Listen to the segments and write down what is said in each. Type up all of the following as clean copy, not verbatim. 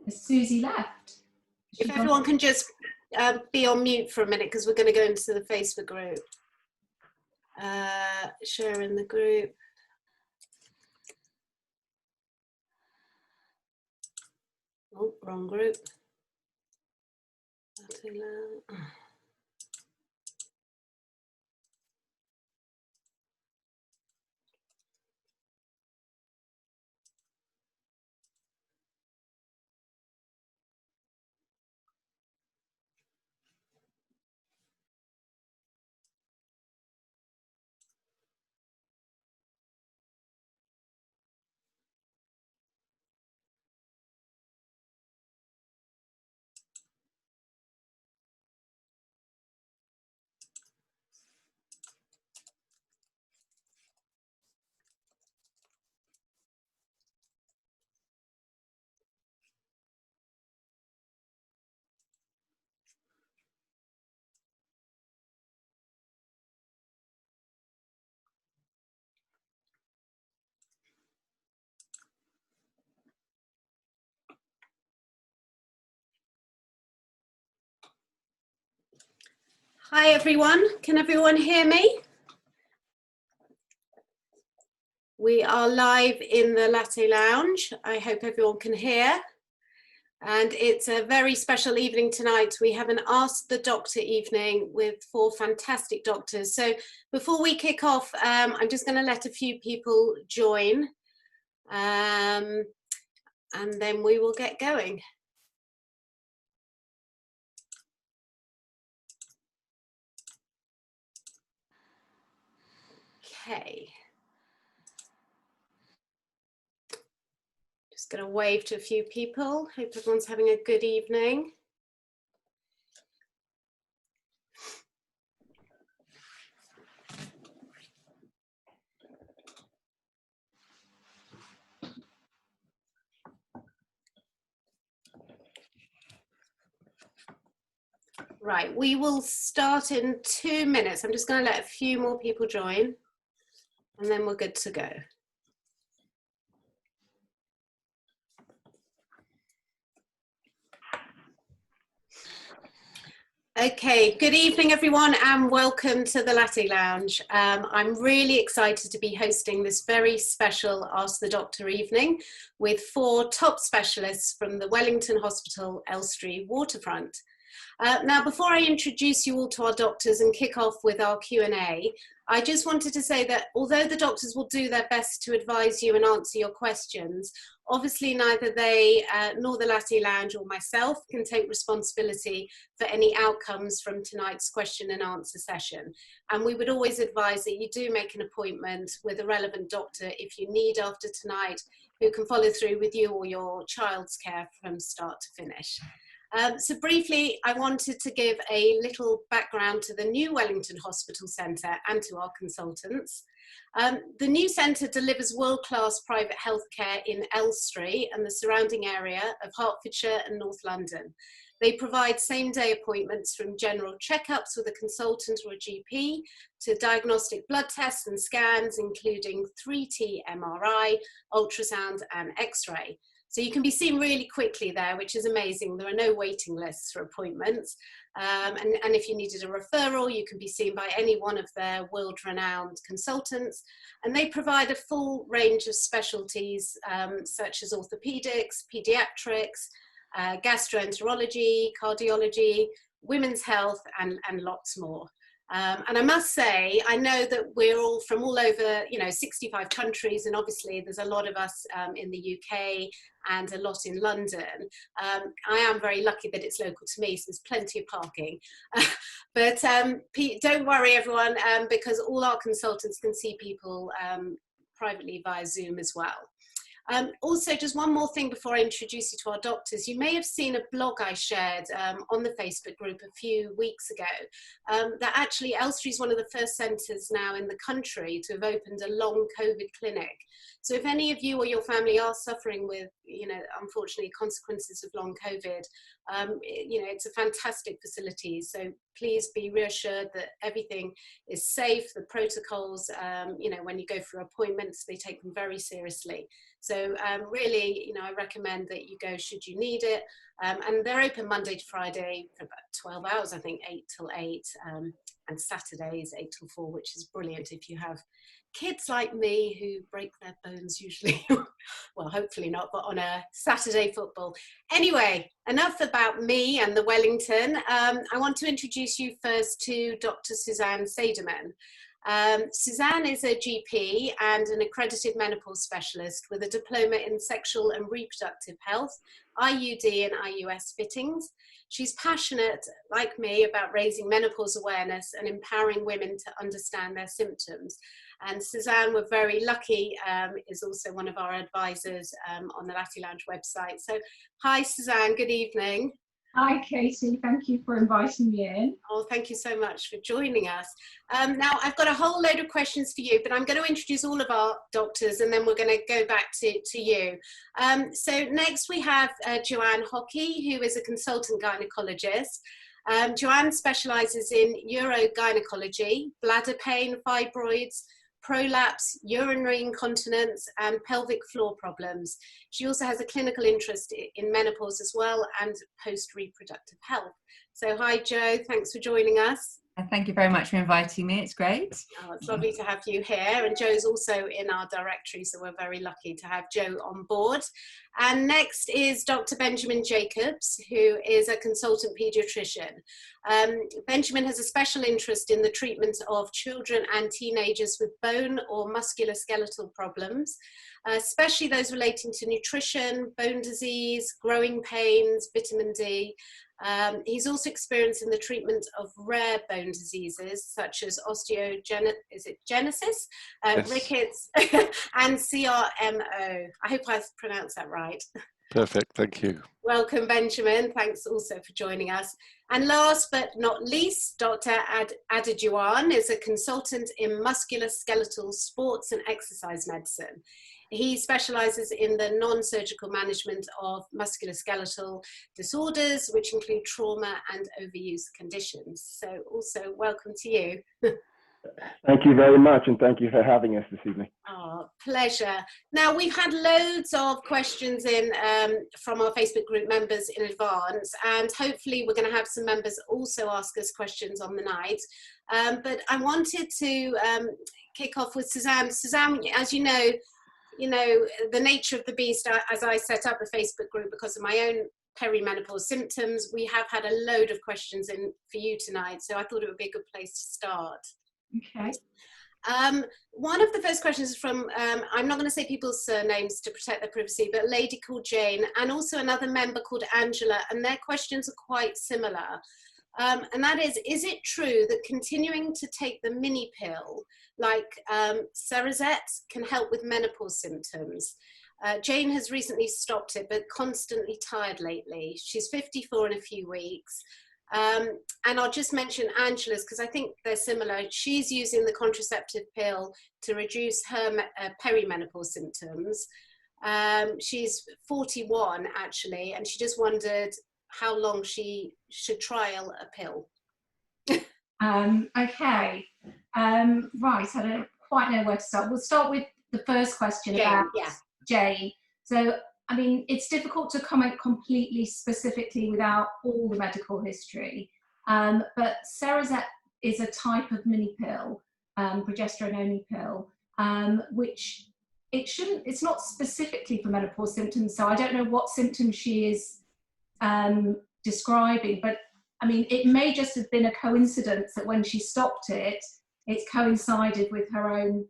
Has Susie left? If everyone can just be on mute for a minute, because we're going to go into the Facebook group. Sharing the group. Oh, wrong group. Hi everyone, can everyone hear me? We are live in the Latte Lounge. I hope everyone can hear. And it's a very special evening tonight. We have an Ask the Doctor evening with 4 fantastic doctors. So before we kick off, I'm just going to let a few people join, and then we will get going. Okay. Just going to wave to a few people. Hope everyone's having a good evening. Right, we will start in 2 minutes. I'm just going to let a few more people join, and then we're good to go. Okay, good evening everyone and welcome to the Latte Lounge. I'm really excited to be hosting this very special Ask the Doctor evening with 4 top specialists from the Wellington Hospital Elstree Waterfront. Now, before I introduce you all to our doctors and kick off with our Q&A, I just wanted to say that although the doctors will do their best to advise you and answer your questions, obviously neither they nor the Latte Lounge or myself can take responsibility for any outcomes from tonight's question and answer session. And we would always advise that you do make an appointment with a relevant doctor if you need after tonight, who can follow through with you or your child's care from start to finish. So briefly, I wanted to give a little background to the new Wellington Hospital Centre and to our consultants. The new centre delivers world-class private healthcare in Elstree and the surrounding area of Hertfordshire and North London. They provide same-day appointments from general checkups with a consultant or a GP to diagnostic blood tests and scans, including 3T MRI, ultrasound and X-ray. So you can be seen really quickly there, which is amazing. There are no waiting lists for appointments. And if you needed a referral, you can be seen by any one of their world-renowned consultants. And they provide a full range of specialties, such as orthopedics, paediatrics, gastroenterology, cardiology, women's health, and lots more. And I must say, I know that we're all from all over, 65 countries, and obviously there's a lot of us in the UK and a lot in London. I am very lucky that it's local to me, so there's plenty of parking. But don't worry, everyone, because all our consultants can see people privately via Zoom as well. Also, just one more thing before I introduce you to our doctors. You may have seen a blog I shared on the Facebook group a few weeks ago, that actually Elstree is one of the first centres now in the country to have opened a long COVID clinic. So if any of you or your family are suffering with, unfortunately, consequences of long COVID, it's a fantastic facility. So please be reassured that everything is safe. The protocols, you know, when you go for appointments, they take them very seriously. So really, you know, I recommend that you go should you need it. And they're open Monday to Friday for about 12 hours, I think, 8 till 8, and Saturdays 8 till 4, which is brilliant if you have kids like me who break their bones usually. Well, hopefully not, but on a Saturday football. Anyway, enough about me and the Wellington. I want to introduce you first to Dr. Suzanne Sederman. Suzanne is a GP and an accredited menopause specialist with a diploma in sexual and reproductive health, IUD and IUS fittings. She's passionate, like me, about raising menopause awareness and empowering women to understand their symptoms. And Suzanne, we're very lucky, is also one of our advisors on the Latty Lounge website. So, hi Suzanne, good evening. Hi Katie, thank you for inviting me in. Oh, thank you so much for joining us. Now, I've got a whole load of questions for you, but I'm going to introduce all of our doctors and then we're going to go back to you. So next we have Joanne Hockey, who is a consultant gynecologist. Joanne specialises in urogynecology, bladder pain, fibroids, prolapse, urinary incontinence, and pelvic floor problems. She also has a clinical interest in menopause as well and post-reproductive health. So hi Jo, thanks for joining us. Thank you very much for inviting me, it's great. Oh, it's lovely to have you here, and Jo's also in our directory, so we're very lucky to have Jo on board. And next is Dr. Benjamin Jacobs, who is a consultant paediatrician. Benjamin has a special interest in the treatment of children and teenagers with bone or musculoskeletal problems, especially those relating to nutrition, bone disease, growing pains, vitamin D. He's also experienced in the treatment of rare bone diseases such as osteogenesis, Yes. rickets, and CRMO. I hope I pronounced that right. Perfect, thank you. Welcome, Benjamin. Thanks also for joining us. And last but not least, Dr. Adejuan is a consultant in musculoskeletal sports and exercise medicine. He specialises in the non-surgical management of musculoskeletal disorders, which include trauma and overuse conditions. So also welcome to you. Thank you very much, and thank you for having us this evening. Oh, pleasure. Now, we've had loads of questions in from our Facebook group members in advance, and hopefully we're going to have some members also ask us questions on the night. But I wanted to kick off with Suzanne. Suzanne, as you know, the nature of the beast, as I set up a Facebook group because of my own perimenopause symptoms, we have had a load of questions in for you tonight, so I thought it would be a good place to start. Okay. One of the first questions is from, I'm not going to say people's surnames to protect their privacy, but a lady called Jane and also another member called Angela, and their questions are quite similar. And that is it true that continuing to take the mini pill, like Cerazette, can help with menopause symptoms? Jane has recently stopped it, but constantly tired lately. She's 54 in a few weeks. And I'll just mention Angela's because I think they're similar. She's using the contraceptive pill to reduce her perimenopause symptoms. She's 41 actually, and she just wondered how long she should trial a pill. Okay, right, I don't quite know where to start. We'll start with the first question about Jane. So, I mean, it's difficult to comment completely specifically without all the medical history, but Cerazette is a type of mini pill, progesterone-only pill, which it's not specifically for menopause symptoms, so I don't know what symptoms she is describing, but I mean, it may just have been a coincidence that when she stopped it, it's coincided with her own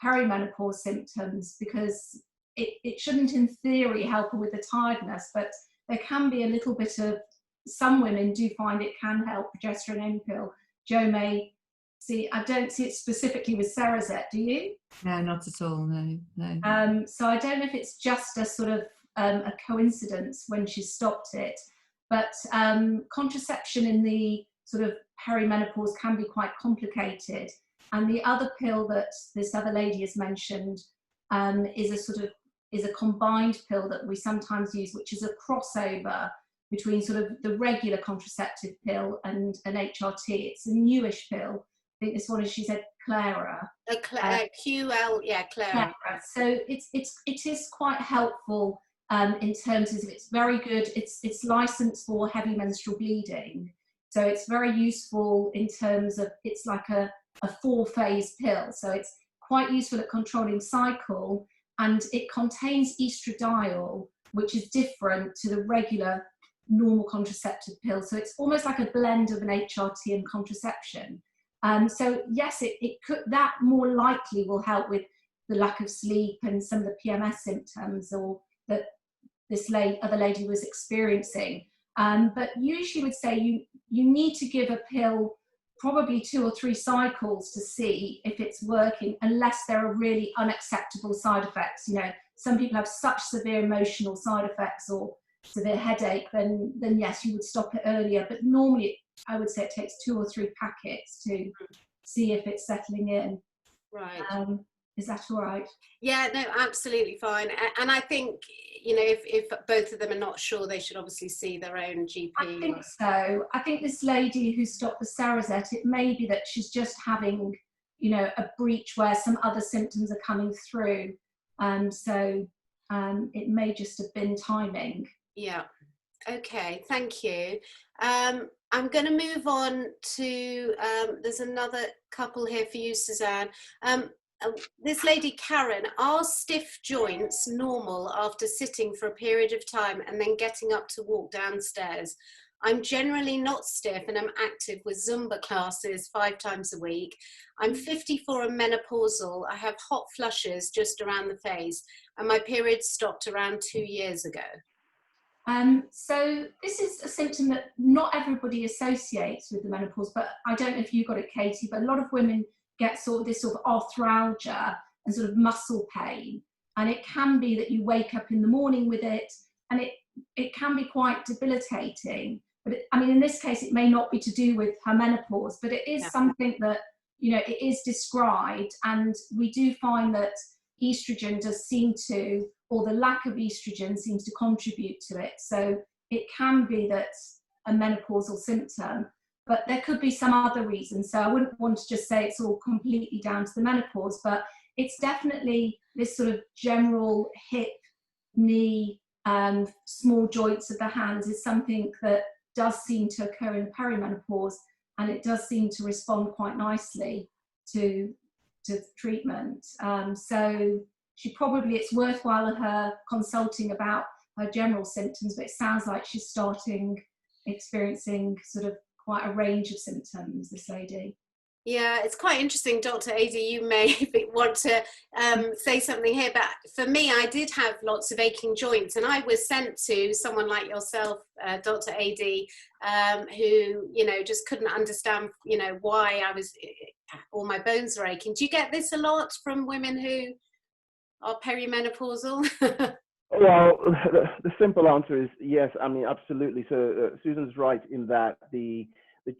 perimenopause symptoms, because it shouldn't in theory help her with the tiredness, but there can be a little bit of, some women do find it can help, progesterone pill. Jo may see, I don't see it specifically with Cerazette, do you? No, not at all, no. So I don't know if it's just a sort of a coincidence when she stopped it, but contraception in the sort of perimenopause can be quite complicated. And the other pill that this other lady has mentioned is a combined pill that we sometimes use, which is a crossover between sort of the regular contraceptive pill and an HRT. It's a newish pill. I think this one is, she said, Clara. QL, yeah, Clara. So it is quite helpful in terms of, it's very good. It's licensed for heavy menstrual bleeding. So it's very useful in terms of, it's like a 4-phase pill. So it's quite useful at controlling cycle, and it contains estradiol, which is different to the regular normal contraceptive pill. So it's almost like a blend of an HRT and contraception. So yes, it could, that more likely will help with the lack of sleep and some of the PMS symptoms or that this other lady was experiencing. But usually would say you need to give a pill probably 2 or 3 cycles to see if it's working, unless there are really unacceptable side effects. You know, some people have such severe emotional side effects or severe headache, then yes, you would stop it earlier. But normally, I would say it takes 2 or 3 packets to see if it's settling in. Right. Is that all right? Yeah, no, absolutely fine. And I think, you know, if both of them are not sure, they should obviously see their own GP. I think so. I think this lady who stopped the Cerazette, it may be that she's just having, you know, a breach where some other symptoms are coming through. So it may just have been timing. Yeah. Okay, thank you. I'm going to move on to, there's another couple here for you, Suzanne. This lady, Karen, are stiff joints normal after sitting for a period of time and then getting up to walk downstairs? I'm generally not stiff and I'm active with Zumba classes 5 times a week. I'm 54 and menopausal. I have hot flushes just around the face and my period stopped around 2 years ago. So this is a symptom that not everybody associates with the menopause, but I don't know if you got it, Katie, but a lot of women get sort of this sort of arthralgia and sort of muscle pain. And it can be that you wake up in the morning with it, and it can be quite debilitating. But I mean, in this case, it may not be to do with her menopause, but it is something that, you know, it is described. And we do find that estrogen does seem to, or the lack of estrogen seems to contribute to it. So it can be that a menopausal symptom, but there could be some other reasons. So I wouldn't want to just say it's all completely down to the menopause, but it's definitely this sort of general hip, knee, small joints of the hands is something that does seem to occur in perimenopause, and it does seem to respond quite nicely to treatment. So it's worthwhile her consulting about her general symptoms, but it sounds like she's experiencing sort of quite a range of symptoms, this lady. Yeah, it's quite interesting, Dr. Adi, you may want to say something here, but for me, I did have lots of aching joints, and I was sent to someone like yourself, Dr. Adi, who, you know, just couldn't understand, you know, why all my bones were aching. Do you get this a lot from women who are perimenopausal? Well, the simple answer is yes. I mean, absolutely. So Susan's right in that the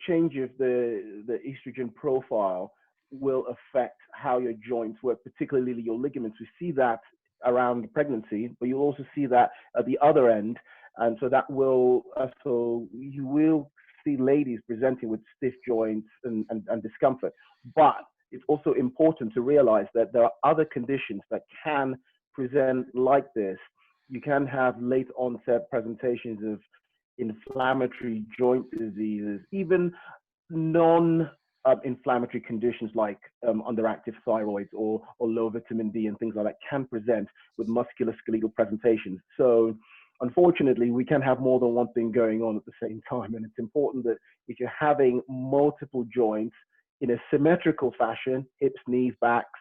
change of the estrogen profile will affect how your joints work, particularly your ligaments. We see that around pregnancy, but you'll also see that at the other end. And so that will, so you will see ladies presenting with stiff joints and discomfort. But it's also important to realize that there are other conditions that can present like this. You can have late onset presentations of inflammatory joint diseases, even non-inflammatory conditions like underactive thyroids or low vitamin D and things like that can present with musculoskeletal presentations. So unfortunately, we can have more than one thing going on at the same time. And it's important that if you're having multiple joints in a symmetrical fashion, hips, knees, backs,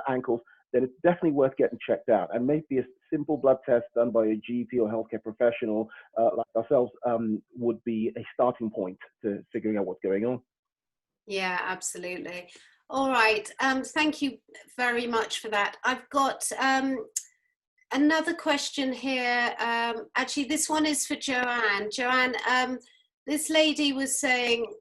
ankles, then it's definitely worth getting checked out. And maybe a simple blood test done by a GP or healthcare professional like ourselves would be a starting point to figuring out what's going on. Yeah, absolutely. All right. Thank you very much for that. I've got another question here. Actually, this one is for Joanne. Joanne, this lady was saying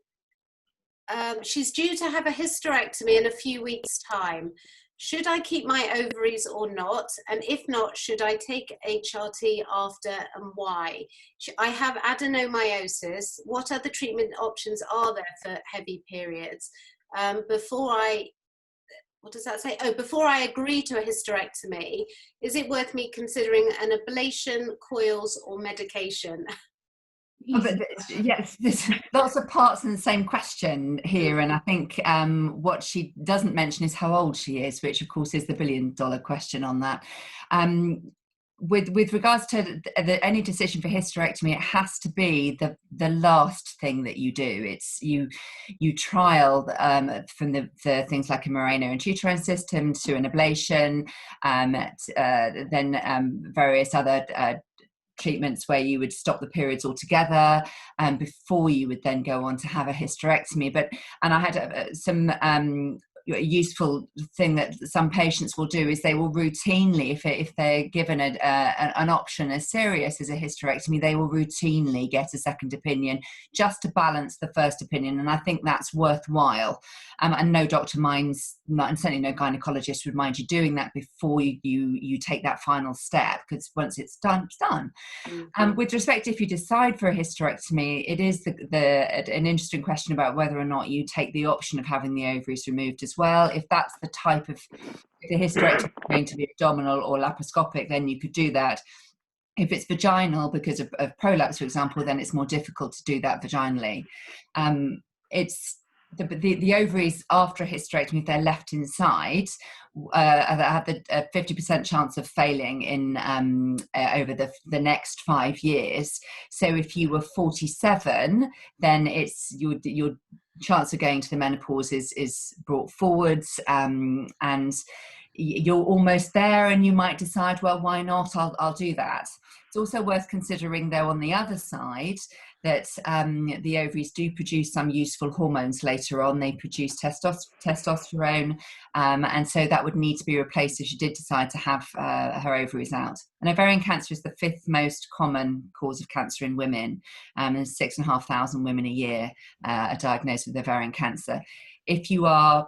she's due to have a hysterectomy in a few weeks' time. Should I keep my ovaries or not? And if not, should I take HRT after, and why? I have adenomyosis. What other treatment options are there for heavy periods? What does that say? Oh, before I agree to a hysterectomy, is it worth me considering an ablation, coils, or medication? Oh, but yes, there's lots of parts in the same question here, and I think what she doesn't mention is how old she is, which of course is the billion-dollar question on that. With regards to any decision for hysterectomy, it has to be the last thing that you do. It's you trial from the things like a Mirena and uterine system to an ablation, then various other treatments where you would stop the periods altogether before you would then go on to have a hysterectomy. And I had some useful thing that some patients will do is they will routinely, if they're given an option as serious as a hysterectomy, they will routinely get a second opinion just to balance the first opinion, and I think that's worthwhile. And no doctor minds, and certainly no gynecologist would mind you doing that before you take that final step, because once it's done, it's done. Mm-hmm. With respect to if you decide for a hysterectomy, it is an interesting question about whether or not you take the option of having the ovaries removed as well. If that's the type of, if the hysterectomy is going to be abdominal or laparoscopic, then you could do that. If it's vaginal because of prolapse, for example, then it's more difficult to do that vaginally. It's the ovaries after a hysterectomy, if they're left inside, have a 50% chance of failing in over the next 5 years. So if you were 47, then it's your chance of going to the menopause is brought forwards, and you're almost there, and you might decide, well, why not? I'll do that. It's also worth considering, though, on the other side, that the ovaries do produce some useful hormones later on. They produce testosterone, and so that would need to be replaced if she did decide to have her ovaries out. And ovarian cancer is the 5th most common cause of cancer in women, and 6,500 women a year are diagnosed with ovarian cancer. If you are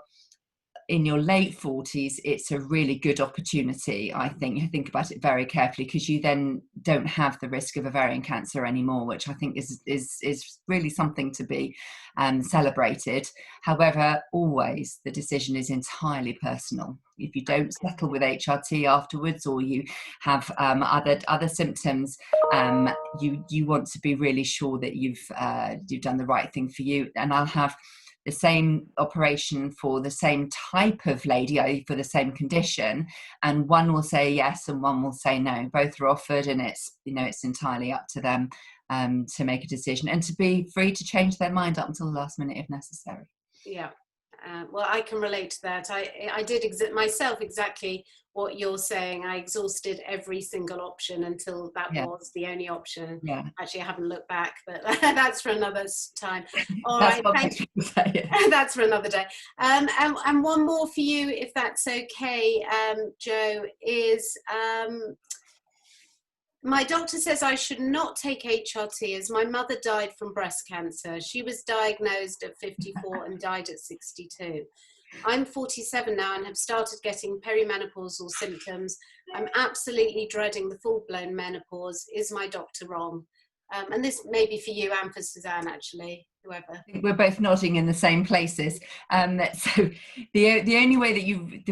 in your late 40s, it's a really good opportunity, I think. You think about it very carefully, because you then don't have the risk of ovarian cancer anymore, which I think is really something to be celebrated. However, always the decision is entirely personal. If you don't settle with HRT afterwards, or you have other symptoms, you want to be really sure that you've done the right thing for you. And I'll have the same operation for the same type of lady, i.e. for the same condition, and one will say yes and one will say no. Both are offered, and it's entirely up to them to make a decision, and to be free to change their mind up until the last minute if necessary. Yeah, well, I can relate to that. I did myself exactly what you're saying. I exhausted every single option until that was the only option. Yeah. Actually, I haven't looked back, but that's for another time. All right, that's for another day. And one more for you, if that's okay, Jo, is my doctor says I should not take HRT as my mother died from breast cancer. She was diagnosed at 54 and died at 62. I'm 47 now and have started getting perimenopausal symptoms. I'm absolutely dreading the full-blown menopause. Is my doctor wrong? And this may be for you and for Suzanne, actually, whoever. We're both nodding in the same places. So the only way that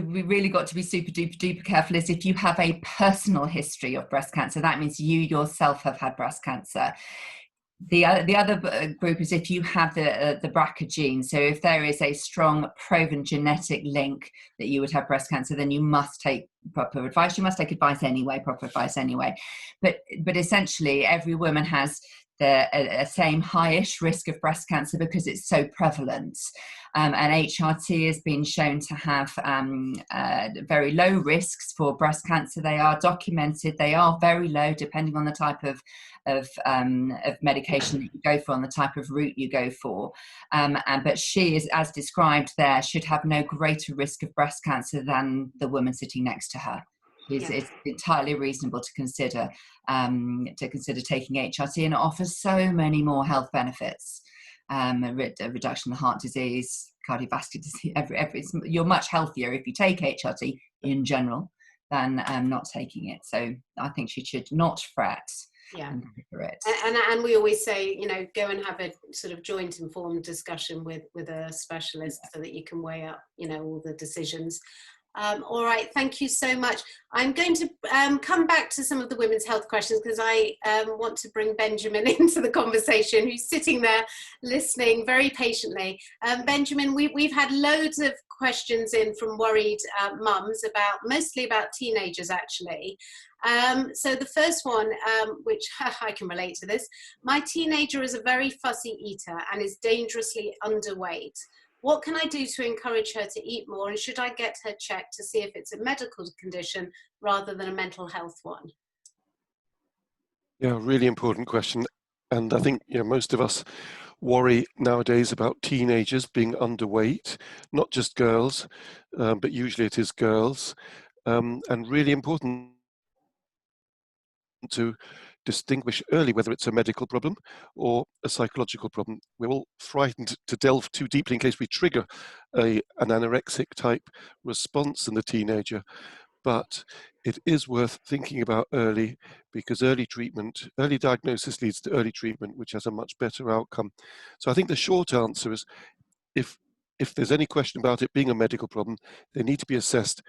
we really got to be super duper careful is if you have a personal history of breast cancer. That means you yourself have had breast cancer. The other group is if you have the BRCA gene. So if there is a strong proven genetic link that you would have breast cancer, then you must take proper advice. You must take proper advice anyway. But essentially, every woman has the same high-ish risk of breast cancer because it's so prevalent. And HRT has been shown to have very low risks for breast cancer. They are documented. They are very low depending on the type of medication that you go for and the type of route you go for. But she is, as described there, should have no greater risk of breast cancer than the woman sitting next to her. It's entirely reasonable to consider taking HRT, and it offers so many more health benefits. A reduction in heart disease, cardiovascular disease. You're much healthier if you take HRT in general than not taking it. So I think she should not fret. Yeah. It. And we always say, you know, go and have a sort of joint informed discussion with a specialist so that you can weigh up, you know, all the decisions. All right, thank you so much. I'm going to come back to some of the women's health questions because I want to bring Benjamin into the conversation, who's sitting there listening very patiently. Benjamin, we've had loads of questions in from worried mums, mostly about teenagers actually. So the first one, which I can relate to this, my teenager is a very fussy eater and is dangerously underweight. What can I do to encourage her to eat more, and should I get her checked to see if it's a medical condition rather than a mental health one? Yeah, really important question. And I think, you know, most of us worry nowadays about teenagers being underweight, not just girls, but usually it is girls. And really important to distinguish early whether it's a medical problem or a psychological problem. We're all frightened to delve too deeply in case we trigger an anorexic type response in the teenager. But it is worth thinking about early, because early diagnosis leads to early treatment, which has a much better outcome. So I think the short answer is, if there's any question about it being a medical problem, they need to be assessed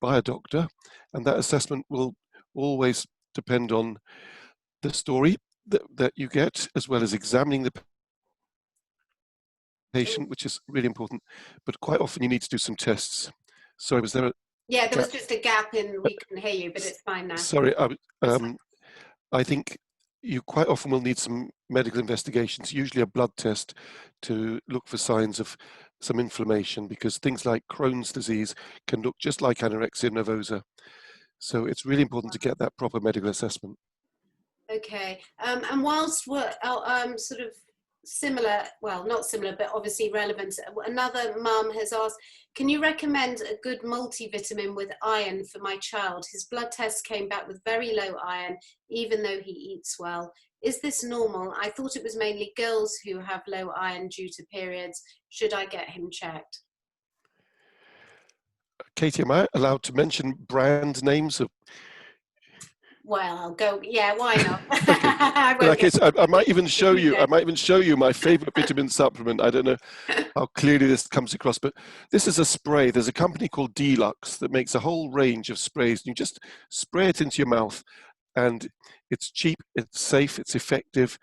by a doctor, and that assessment will always depend on the story that you get, as well as examining the patient, which is really important. But quite often you need to do some tests. Sorry, was there a Yeah, there was just a gap in, we couldn't hear you, but it's fine now. Sorry, I think you quite often will need some medical investigations, usually a blood test, to look for signs of some inflammation, because things like Crohn's disease can look just like anorexia nervosa. So it's really important to get that proper medical assessment. Okay, and whilst we're sort of similar, well, not similar, but obviously relevant, another mum has asked, can you recommend a good multivitamin with iron for my child? His blood tests came back with very low iron, even though he eats well. Is this normal? I thought it was mainly girls who have low iron due to periods. Should I get him checked? Katie, am I allowed to mention brand names of? Well, I'll go. Yeah, why not? Okay. I might even show you. I might even show you my favorite vitamin supplement. I don't know how clearly this comes across, but this is a spray. There's a company called Deluxe that makes a whole range of sprays. You just spray it into your mouth, and it's cheap, it's safe, it's effective.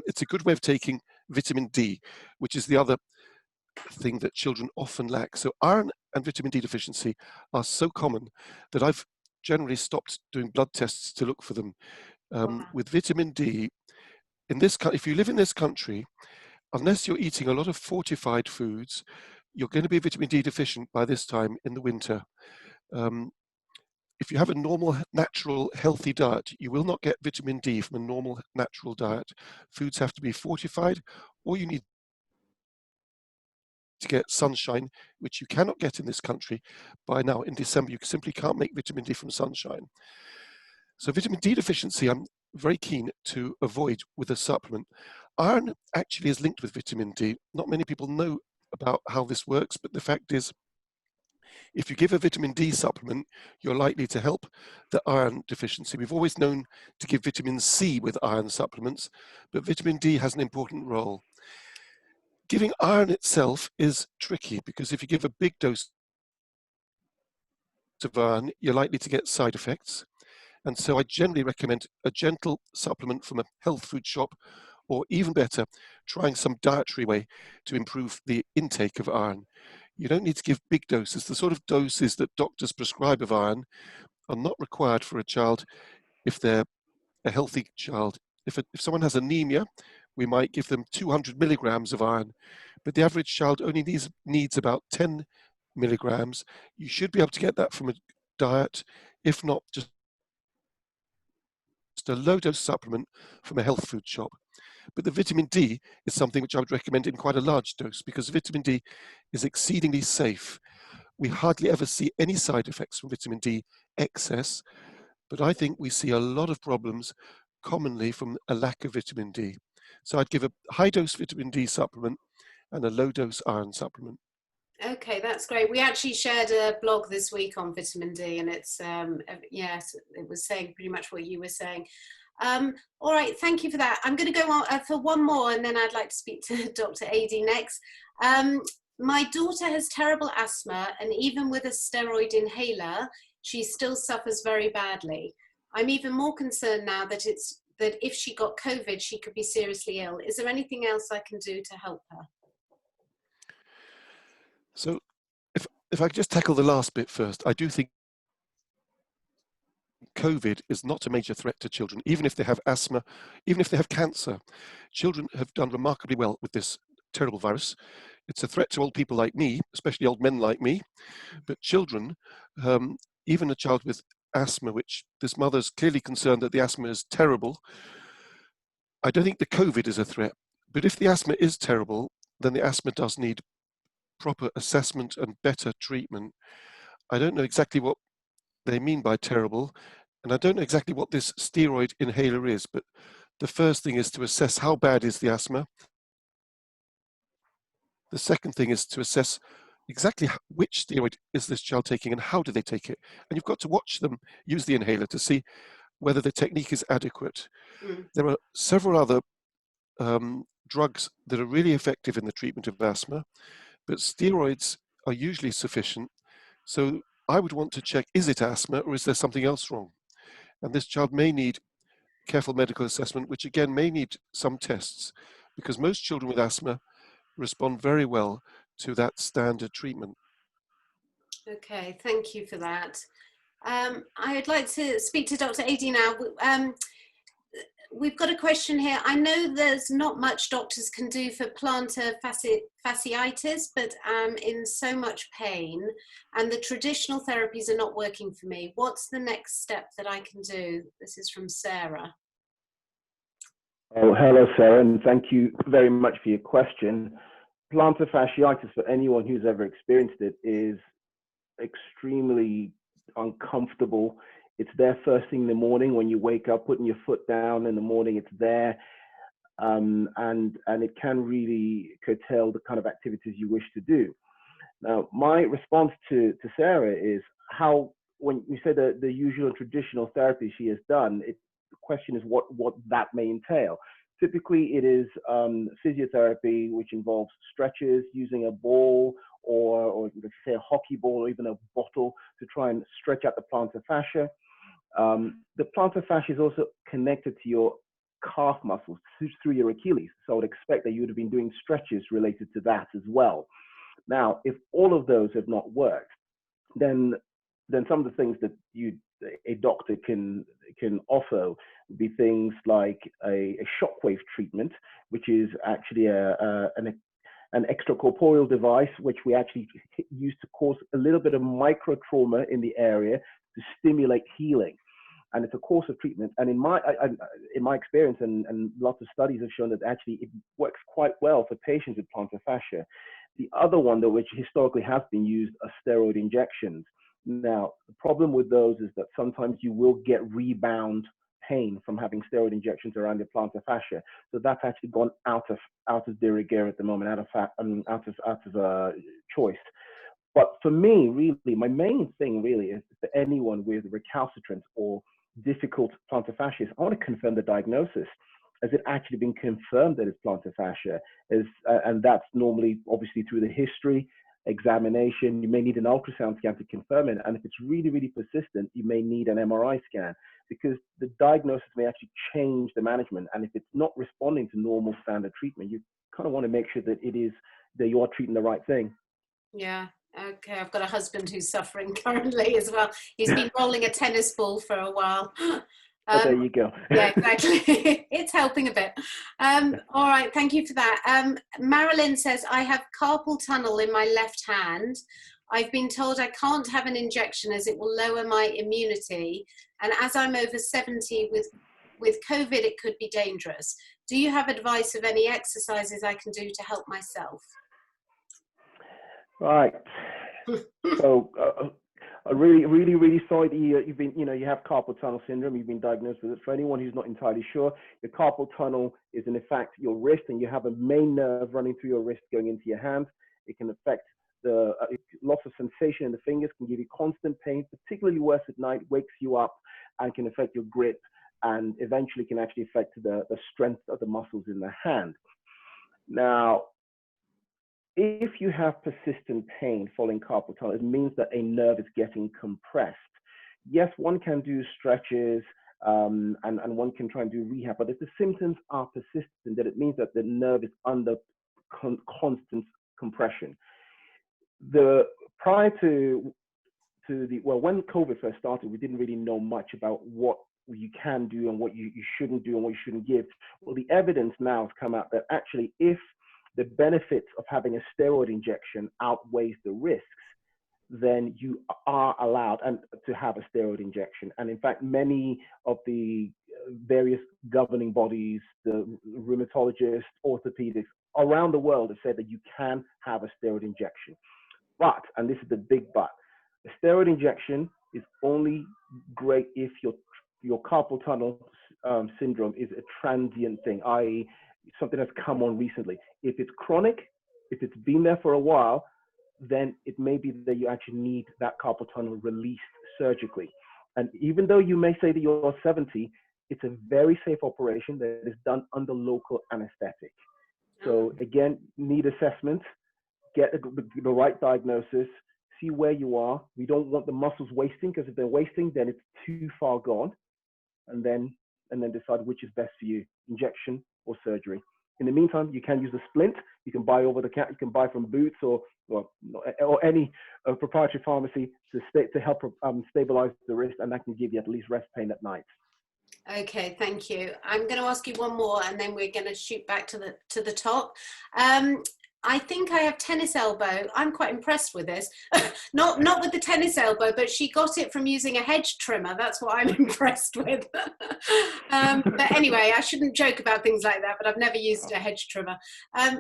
It's a good way of taking vitamin D, which is the other thing that children often lack. So iron and vitamin D deficiency are so common that I've generally stopped doing blood tests to look for them. With vitamin D, if you live in this country, unless you're eating a lot of fortified foods, you're going to be vitamin D deficient by this time in the winter. If you have a normal, natural, healthy diet, you will not get vitamin D from a normal, natural diet. Foods have to be fortified, or you need to get sunshine, which you cannot get in this country by now. In December, you simply can't make vitamin D from sunshine. So vitamin D deficiency, I'm very keen to avoid with a supplement. Iron actually is linked with vitamin D. Not many people know about how this works, but the fact is, if you give a vitamin D supplement, you're likely to help the iron deficiency. We've always known to give vitamin C with iron supplements, but vitamin D has an important role. Giving iron itself is tricky, because if you give a big dose of iron, you're likely to get side effects. And so I generally recommend a gentle supplement from a health food shop, or even better, trying some dietary way to improve the intake of iron. You don't need to give big doses. The sort of doses that doctors prescribe of iron are not required for a child if they're a healthy child. If someone has anemia, we might give them 200 milligrams of iron, but the average child only needs about 10 milligrams. You should be able to get that from a diet, if not just a low dose supplement from a health food shop. But the vitamin D is something which I would recommend in quite a large dose, because vitamin D is exceedingly safe. We hardly ever see any side effects from vitamin D excess, but I think we see a lot of problems commonly from a lack of vitamin D. So I'd give a high dose vitamin D supplement and a low dose iron supplement. Okay, that's great. We actually shared a blog this week on vitamin D, and it's yes, it was saying pretty much what you were saying. All right, thank you for that. I'm going to go on for one more, and then I'd like to speak to Dr. Adi next. My daughter has terrible asthma, and even with a steroid inhaler, she still suffers very badly. I'm even more concerned now that if she got COVID, she could be seriously ill. Is there anything else I can do to help her? So if I could just tackle the last bit first, I do think COVID is not a major threat to children, even if they have asthma, even if they have cancer. Children have done remarkably well with this terrible virus. It's a threat to old people like me, especially old men like me, but children, even a child with asthma, which this mother's clearly concerned that the asthma is terrible, I don't think the COVID is a threat. But if the asthma is terrible, then the asthma does need proper assessment and better treatment. I don't know exactly what they mean by terrible, and I don't know exactly what this steroid inhaler is, but the first thing is to assess how bad is the asthma. The second thing is to assess exactly which steroid is this child taking and how do they take it. And you've got to watch them use the inhaler to see whether the technique is adequate. There are several other drugs that are really effective in the treatment of asthma, but steroids are usually sufficient. So I would want to check, is it asthma or is there something else wrong? And this child may need careful medical assessment, which again may need some tests, because most children with asthma respond very well to that standard treatment. Okay, thank you for that. I'd like to speak to Dr. Adi now. We've got a question here. I know there's not much doctors can do for plantar fasciitis, but I'm in so much pain and the traditional therapies are not working for me. What's the next step that I can do? This is from Sarah. Oh, hello, Sarah, and thank you very much for your question. Plantar fasciitis, for anyone who's ever experienced it, is extremely uncomfortable. It's there first thing in the morning when you wake up, putting your foot down in the morning, it's there. And it can really curtail the kind of activities you wish to do. Now, my response to Sarah is how, when you say the usual traditional therapy she has done, the question is what that may entail. Typically, it is physiotherapy, which involves stretches, using a ball or let's say a hockey ball or even a bottle to try and stretch out the plantar fascia. The plantar fascia is also connected to your calf muscles through your Achilles. So I would expect that you would have been doing stretches related to that as well. Now, if all of those have not worked, then some of the things that a doctor can offer would be things like a shockwave treatment, which is actually an extracorporeal device, which we actually use to cause a little bit of micro trauma in the area to stimulate healing. And it's a course of treatment. And in my experience, and lots of studies have shown that actually it works quite well for patients with plantar fascia. The other one, though, which historically has been used, are steroid injections. Now, the problem with those is that sometimes you will get rebound pain from having steroid injections around your plantar fascia. So that's actually gone out of de rigueur at the moment, out of choice. But for me, really, my main thing really is for anyone with recalcitrant or difficult plantar fasciitis, I want to confirm the diagnosis. Has it actually been confirmed that it's plantar fascia? And that's normally, obviously, through the history, examination. You may need an ultrasound scan to confirm it. And if it's really, really persistent, you may need an MRI scan, because the diagnosis may actually change the management. And if it's not responding to normal standard treatment, you kind of want to make sure that you are treating the right thing. Yeah. Okay, I've got a husband who's suffering currently as well. He's been rolling a tennis ball for a while. There you go. Yeah, exactly. It's helping a bit. All right, thank you for that. Marilyn says, I have carpal tunnel in my left hand. I've been told I can't have an injection as it will lower my immunity. And as I'm over 70 with COVID, it could be dangerous. Do you have advice of any exercises I can do to help myself? Right. So I'm really sorry that you've been, you have carpal tunnel syndrome. You've been diagnosed with it. For anyone who's not entirely sure, the carpal tunnel is in fact your wrist, and you have a main nerve running through your wrist going into your hand. It can affect the loss of sensation in the fingers, can give you constant pain, particularly worse at night, wakes you up, and can affect your grip, and eventually can actually affect the strength of the muscles in the hand. Now, if you have persistent pain following carpal tunnel, it means that a nerve is getting compressed. Yes, one can do stretches and one can try and do rehab, but if the symptoms are persistent, then it means that the nerve is under constant compression. Prior to when COVID first started, we didn't really know much about what you can do and what you shouldn't do and what you shouldn't give. Well, the evidence now has come out that actually, if the benefits of having a steroid injection outweighs the risks, then you are allowed to have a steroid injection. And in fact, many of the various governing bodies, the rheumatologists, orthopedics around the world have said that you can have a steroid injection. But, and this is the big but, a steroid injection is only great if your carpal tunnel syndrome is a transient thing, i.e. something that's come on recently. If it's chronic, if it's been there for a while, then it may be that you actually need that carpal tunnel released surgically. And even though you may say that you're 70, it's a very safe operation that is done under local anesthetic. So again, need assessment, get the right diagnosis, see where you are. We don't want the muscles wasting, because if they're wasting, then it's too far gone. And then decide which is best for you, injection or surgery. In the meantime, you can use a splint. You can buy over the counter. You can buy from Boots or any proprietary pharmacy to help stabilize the wrist, and that can give you at least rest pain at night. Okay, thank you. I'm going to ask you one more, and then we're going to shoot back to the top. I think I have tennis elbow. I'm quite impressed with this. not with the tennis elbow, but she got it from using a hedge trimmer. That's what I'm impressed with. But anyway, I shouldn't joke about things like that, but I've never used a hedge trimmer.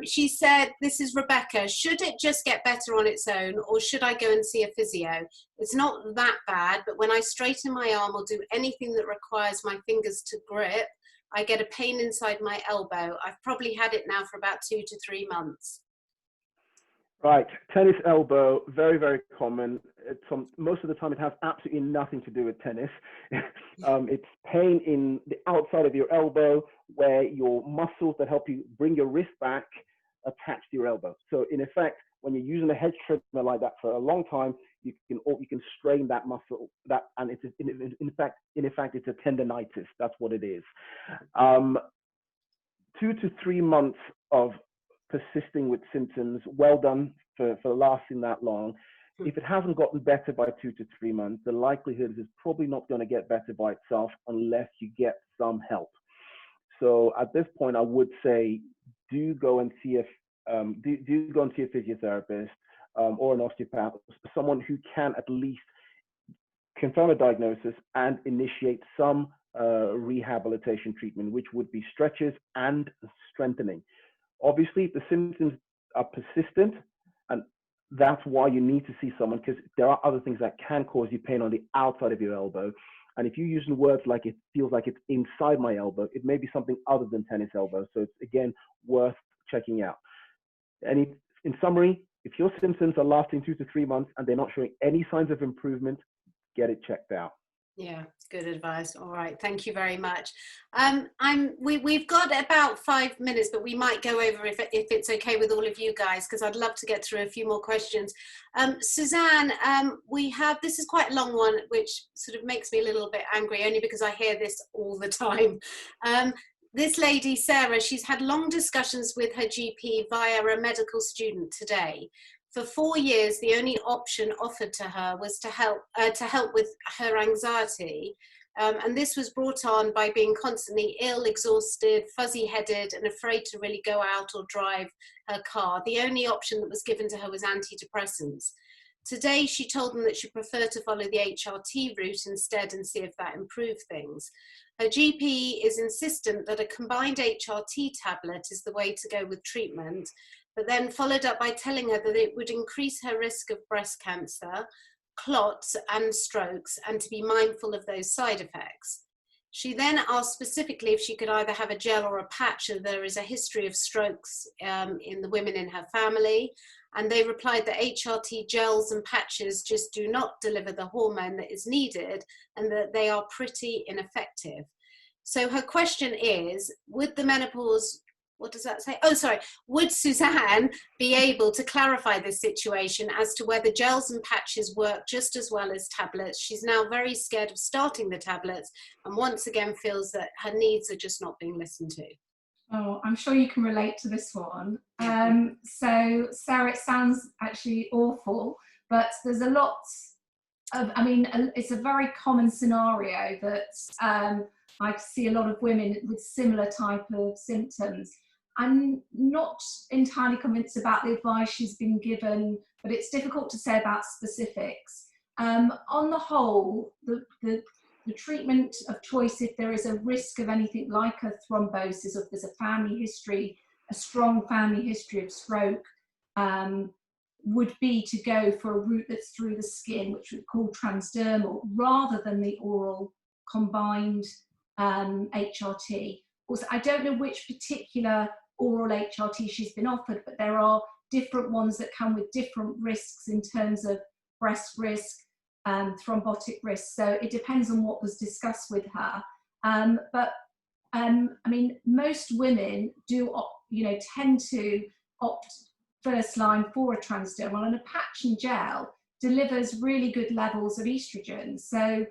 She said, this is Rebecca, should it just get better on its own, or should I go and see a physio? It's not that bad, but when I straighten my arm or do anything that requires my fingers to grip, I get a pain inside my elbow. I've probably had it now for about 2 to 3 months. Right, tennis elbow, very, very common. Most of the time it has absolutely nothing to do with tennis. It's pain in the outside of your elbow where your muscles that help you bring your wrist back attach to your elbow. So in effect, when you're using a hedge trimmer like that for a long time, you can strain that muscle, and it's in fact it's a tendonitis. That's what it is. 2 to 3 months of persisting with symptoms, well done for lasting that long. If it hasn't gotten better by 2 to 3 months, the likelihood is it's probably not going to get better by itself unless you get some help. So at this point, I would say do go and see a physiotherapist or an osteopath, someone who can at least confirm a diagnosis and initiate some rehabilitation treatment, which would be stretches and strengthening. Obviously, if the symptoms are persistent, and that's why you need to see someone, because there are other things that can cause you pain on the outside of your elbow. And if you're using words like it feels like it's inside my elbow, it may be something other than tennis elbow. So it's, again, worth checking out. In summary, if your symptoms are lasting 2 to 3 months and they're not showing any signs of improvement, get it checked out. Yeah, good advice. All right, thank you very much. We've got about 5 minutes, but we might go over if it's okay with all of you guys, because I'd love to get through a few more questions. Suzanne, this is quite a long one, which sort of makes me a little bit angry, only because I hear this all the time. This lady, Sarah, she's had long discussions with her GP via a medical student today. For 4 years, the only option offered to her was to help with her anxiety. And this was brought on by being constantly ill, exhausted, fuzzy-headed, and afraid to really go out or drive her car. The only option that was given to her was antidepressants. Today, she told them that she'd prefer to follow the HRT route instead and see if that improved things. Her GP is insistent that a combined HRT tablet is the way to go with treatment, but then followed up by telling her that it would increase her risk of breast cancer, clots and strokes and to be mindful of those side effects. She then asked specifically if she could either have a gel or a patch, and there is a history of strokes in the women in her family. And they replied that HRT gels and patches just do not deliver the hormone that is needed and that they are pretty ineffective. So her question is, would the menopause, what does that say? Oh, sorry. Would Suzanne be able to clarify this situation as to whether gels and patches work just as well as tablets? She's now very scared of starting the tablets and once again feels that her needs are just not being listened to. Oh, I'm sure you can relate to this one. So, Sarah, it sounds actually awful, but there's a lot of, I mean, it's a very common scenario that I see a lot of women with similar type of symptoms. I'm not entirely convinced about the advice she's been given, but it's difficult to say about specifics. On the whole, the treatment of choice, if there is a risk of anything like a thrombosis, or if there's a family history, a strong family history of stroke, would be to go for a route that's through the skin, which we call transdermal, rather than the oral combined HRT. Also, I don't know which particular oral HRT she's been offered, but there are different ones that come with different risks in terms of breast risk, thrombotic risk. So it depends on what was discussed with her. But I mean, most women do, tend to opt first line for a transdermal, and a patch and gel delivers really good levels of estrogen. So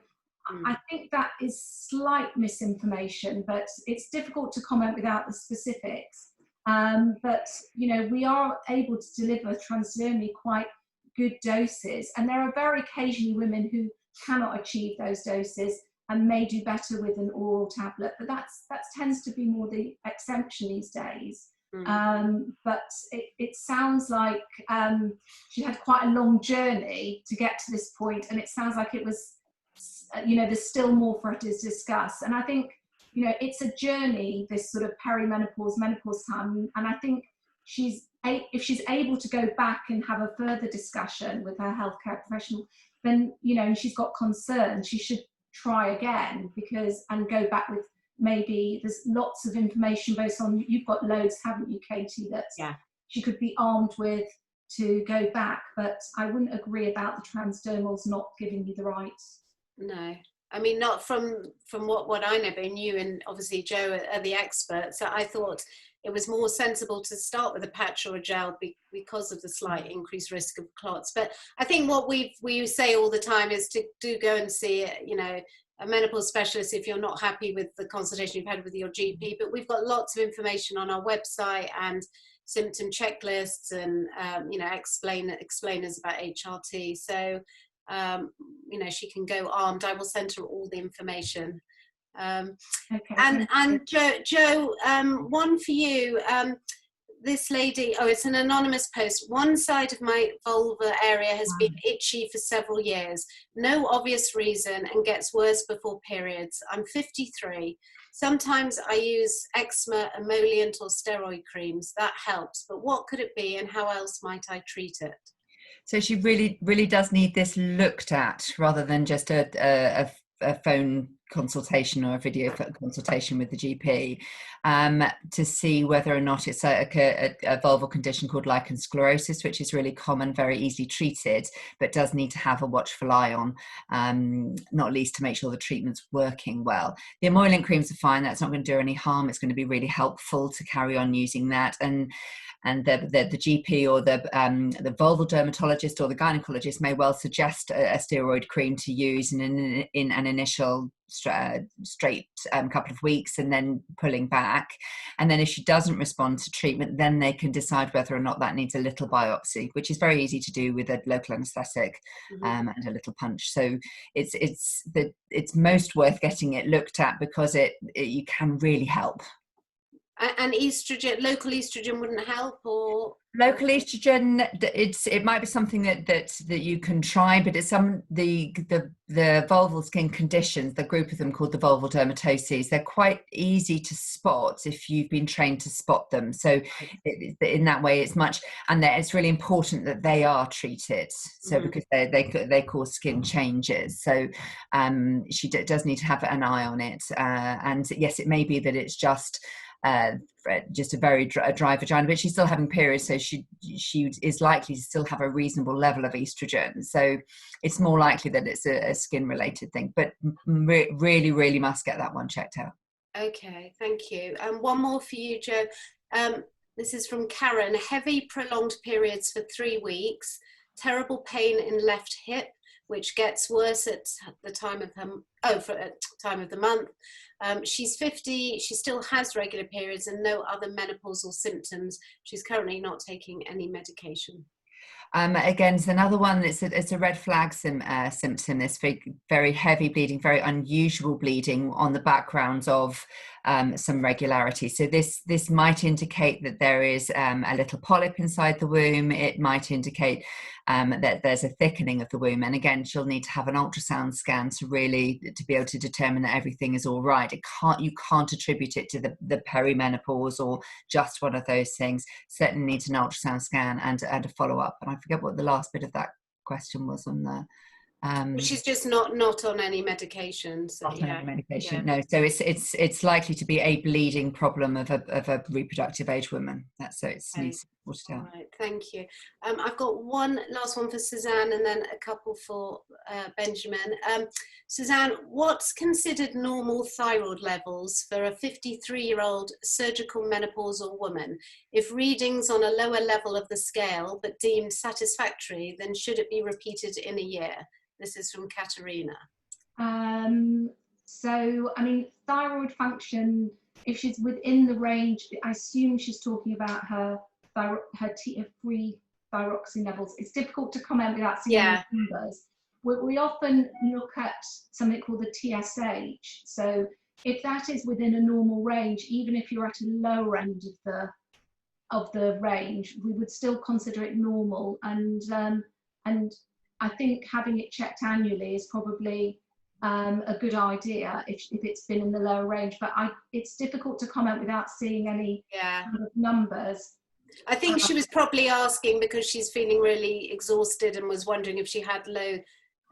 I think that is slight misinformation, but it's difficult to comment without the specifics. But, we are able to deliver transdermally quite good doses, and there are very occasionally women who cannot achieve those doses and may do better with an oral tablet, but that tends to be more the exception these days. But it sounds like she had quite a long journey to get to this point, and it sounds like it was, there's still more for her to discuss. And I think, it's a journey, this sort of perimenopause, menopause time, and I think if she's able to go back and have a further discussion with her healthcare professional, then, and she's got concerns, she should try again, and go back with, maybe there's lots of information based on, you've got loads, haven't you, Katie, that she could be armed with to go back. But I wouldn't agree about the transdermals not giving you the right. No, I mean, not from what I know, but you and obviously Joe are the experts. So I thought it was more sensible to start with a patch or a gel because of the slight increased risk of clots. But I think what we say all the time is to do go and see, a menopause specialist if you're not happy with the consultation you've had with your GP. But we've got lots of information on our website and symptom checklists and, explainers about HRT. So, she can go armed. I will send her all the information. Okay. And Joe, one for you. This lady, it's an anonymous post. One side of my vulva area has been itchy for several years. No obvious reason and gets worse before periods. I'm 53. Sometimes I use eczema, emollient or steroid creams. That helps. But what could it be and how else might I treat it? So she really, really does need this looked at rather than just a phone consultation or a video consultation with the GP to see whether or not it's a vulval condition called lichen sclerosis, which is really common, very easily treated, but does need to have a watchful eye on, not least to make sure the treatment's working well. The emollient creams are fine. That's not going to do any harm. It's going to be really helpful to carry on using that. And the GP or the vulval dermatologist or the gynecologist may well suggest a steroid cream to use in an initial straight couple of weeks and then pulling back. And then if she doesn't respond to treatment, then they can decide whether or not that needs a little biopsy, which is very easy to do with a local anaesthetic and a little punch. So it's most worth getting it looked at because you can really help. And estrogen, local estrogen wouldn't help, or local estrogen? It might be something that you can try, but it's the vulval skin conditions. The group of them called the vulval dermatoses. They're quite easy to spot if you've been trained to spot them. So in that way, it's much, and it's really important that they are treated. So because they cause skin changes. So she does need to have an eye on it. And yes, it may be that it's just a very dry vagina, but she's still having periods, so she is likely to still have a reasonable level of estrogen. So it's more likely that it's a skin related thing, but really must get that one checked out. Okay, thank you. And one more for you, Jo. This is from Karen. Heavy prolonged periods for 3 weeks, terrible pain in left hip, which gets worse at the time of time of the month. She's 50, she still has regular periods and no other menopausal symptoms. She's currently not taking any medication. Again, it's another one. It's a red flag symptom. This very heavy bleeding, very unusual bleeding on the background of some regularity. So this might indicate that there is a little polyp inside the womb. It might indicate that there's a thickening of the womb. And again, she'll need to have an ultrasound scan to be able to determine that everything is all right. You can't attribute it to the perimenopause or just one of those things. Certainly needs an ultrasound scan and a follow up. And I forget what the last bit of that question was on the. She's just not on any medication. So, not on any medication, no. So it's likely to be a bleeding problem of a reproductive age woman. That's so it's needs sorted out. Right, thank you. I've got one last one for Suzanne and then a couple for Benjamin. Suzanne, what's considered normal thyroid levels for a 53-year-old surgical menopausal woman? If readings on a lower level of the scale but deemed satisfactory, then should it be repeated in a year? This is from Katerina. So, I mean, thyroid function, if she's within the range, I assume she's talking about her free thyroxine levels. It's difficult to comment without seeing numbers. We often look at something called the TSH. So if that is within a normal range, even if you're at a lower end of the range, we would still consider it normal. And I think having it checked annually is probably a good idea if it's been in the lower range. But it's difficult to comment without seeing any kind of numbers. I think she was probably asking because she's feeling really exhausted and was wondering if she had low.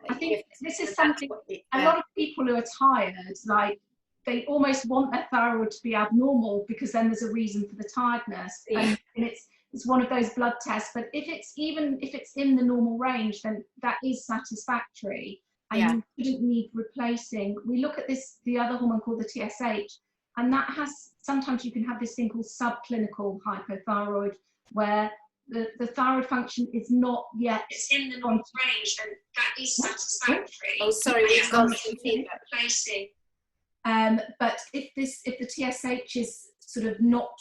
I think this is something a lot of people who are tired, like they almost want their thyroid to be abnormal because then there's a reason for the tiredness. And it's one of those blood tests. But if it's in the normal range, then that is satisfactory and you shouldn't need replacing. We look at the other hormone called the TSH, and that sometimes you can have this thing called subclinical hypothyroid, where the thyroid function is not yet. It's in the normal range, then that is satisfactory. Oh, sorry, we've got some feedback. But if the TSH is sort of not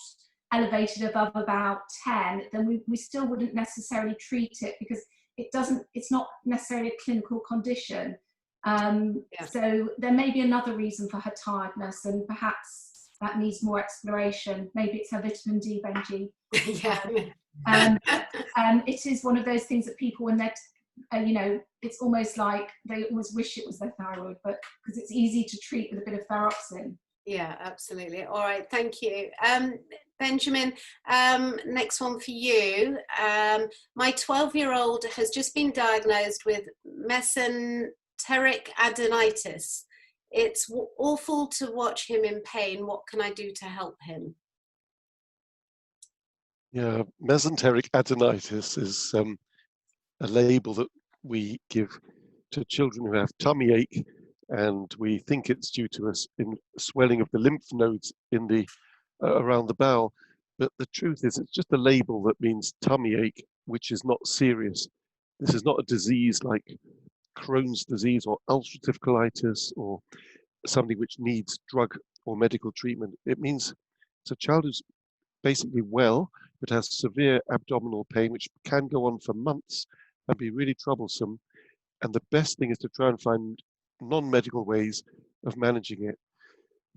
elevated above about 10, then we still wouldn't necessarily treat it because it's not necessarily a clinical condition. So there may be another reason for her tiredness, and perhaps that needs more exploration. Maybe it's her vitamin D, Benji. It is one of those things that people, when they're, it's almost like they almost wish it was their thyroid, but because it's easy to treat with a bit of thyroxine. Yeah, absolutely. All right, thank you. Benjamin, next one for you. My 12-year-old has just been diagnosed with mesenteric adenitis. It's awful to watch him in pain. What can I do to help him? Yeah, mesenteric adenitis is a label that we give to children who have tummy ache, and we think it's due to a swelling of the lymph nodes in the around the bowel. But the truth is, it's just a label that means tummy ache, which is not serious. This is not a disease like Crohn's disease or ulcerative colitis or something which needs drug or medical treatment. It means it's a child who's basically well, but has severe abdominal pain, which can go on for months and be really troublesome. And the best thing is to try and find non-medical ways of managing it.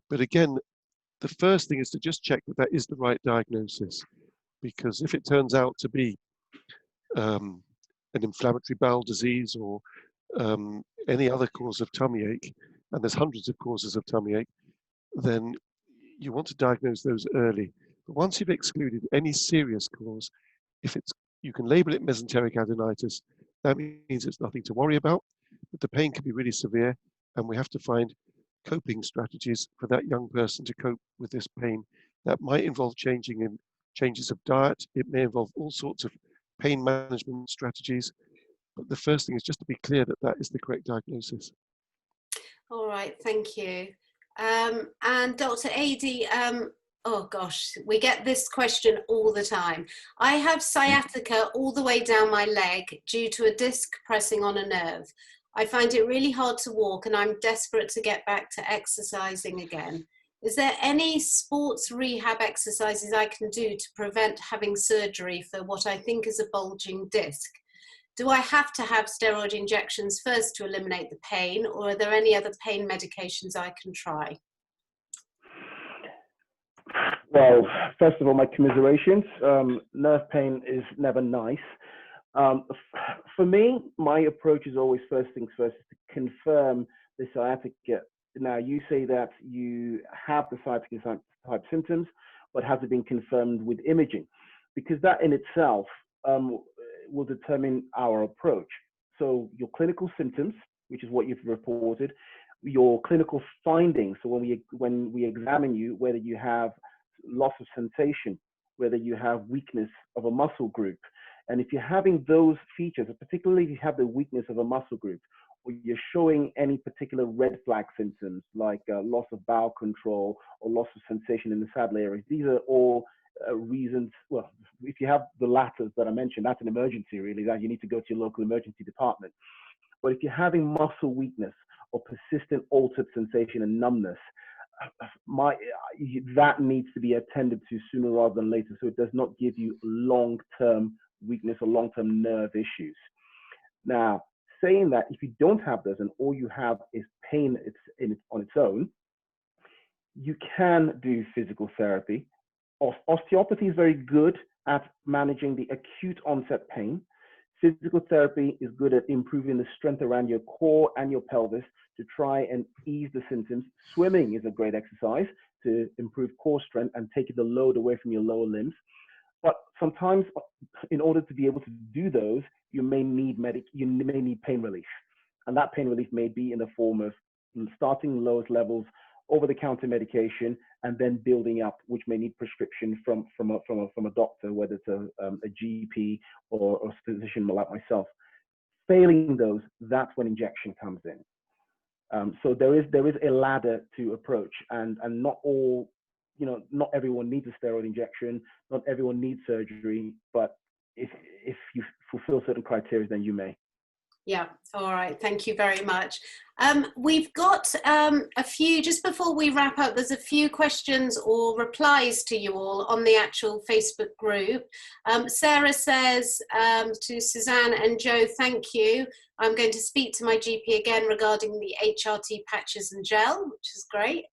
But again, the first thing is to just check that that is the right diagnosis, because if it turns out to be an inflammatory bowel disease or any other cause of tummy ache, and there's hundreds of causes of tummy ache, then you want to diagnose those early. But once you've excluded any serious cause, if it's, you can label it mesenteric adenitis, that means it's nothing to worry about, but the pain can be really severe, and we have to find coping strategies for that young person to cope with this pain. That might involve changes of diet. It may involve all sorts of pain management strategies. But the first thing is just to be clear that that is the correct diagnosis. All right, thank you. And Dr. Adi, oh gosh, we get this question all the time. I have sciatica all the way down my leg due to a disc pressing on a nerve. I find it really hard to walk and I'm desperate to get back to exercising again. Is there any sports rehab exercises I can do to prevent having surgery for what I think is a bulging disc? Do I have to have steroid injections first to eliminate the pain, or are there any other pain medications I can try? Well, first of all, my commiserations. Nerve pain is never nice. For me, my approach is always first things first, is to confirm the sciatica. Now, you say that you have the sciatica type symptoms, but has it been confirmed with imaging? Because that in itself will determine our approach. So your clinical symptoms, which is what you've reported, your clinical findings, so when we examine you, whether you have loss of sensation, whether you have weakness of a muscle group, and if you're having those features, particularly if you have the weakness of a muscle group, or you're showing any particular red flag symptoms like loss of bowel control or loss of sensation in the saddle areas, these are all reasons. Well, if you have the latter that I mentioned, that's an emergency really, that you need to go to your local emergency department. But if you're having muscle weakness or persistent altered sensation and numbness, that needs to be attended to sooner rather than later, so it does not give you long-term weakness or long-term nerve issues. Now, saying that, if you don't have those and all you have is pain on its own, you can do physical therapy. Osteopathy is very good at managing the acute onset pain. Physical therapy is good at improving the strength around your core and your pelvis to try and ease the symptoms. Swimming is a great exercise to improve core strength and take the load away from your lower limbs. But sometimes, in order to be able to do those, you may need pain relief, and that pain relief may be in the form of starting lowest levels, over-the-counter medication, and then building up, which may need prescription from a doctor, whether it's a GP or a physician like myself. Failing those, that's when injection comes in. So there is a ladder to approach, and not all, not everyone needs a steroid injection, not everyone needs surgery, but if you fulfill certain criteria, then you may. Yeah, all right, thank you very much. We've got a few, just before we wrap up, there's a few questions or replies to you all on the actual Facebook group. Sarah says to Suzanne and Joe, thank you. I'm going to speak to my GP again regarding the HRT patches and gel, which is great.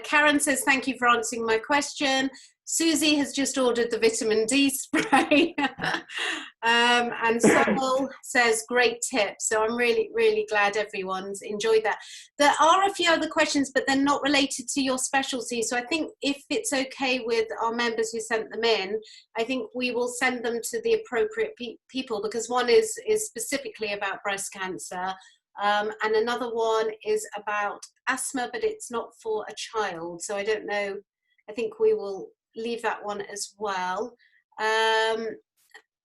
Karen says, thank you for answering my question. Susie has just ordered the vitamin D spray. And Saul says, great tip. So I'm really, really glad everyone's enjoyed that. There are a few other questions, but they're not related to your specialty. So I think if it's okay with our members who sent them in, I think we will send them to the appropriate people, because one is specifically about breast cancer. And another one is about asthma, but it's not for a child. So I don't know. I think we will leave that one as well.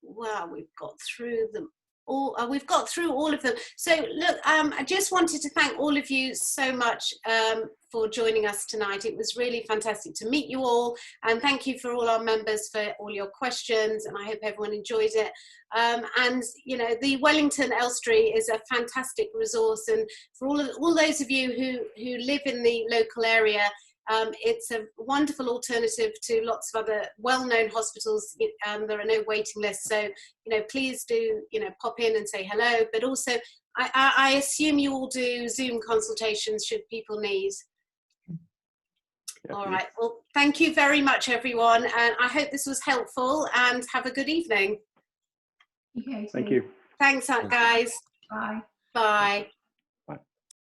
Well, we've got through them all. We've got through all of them. So look, I just wanted to thank all of you so much for joining us tonight. It was really fantastic to meet you all, and thank you for all our members for all your questions, and I hope everyone enjoyed it. And the Wellington Elstree is a fantastic resource, and for all those of you who live in the local area, it's a wonderful alternative to lots of other well-known hospitals. There are no waiting lists, so please do pop in and say hello. But also, I assume you all do Zoom consultations should people need. All right. Well, thank you very much, everyone. And I hope this was helpful, and have a good evening. Okay, Thank you. Thanks, guys. Bye. Bye.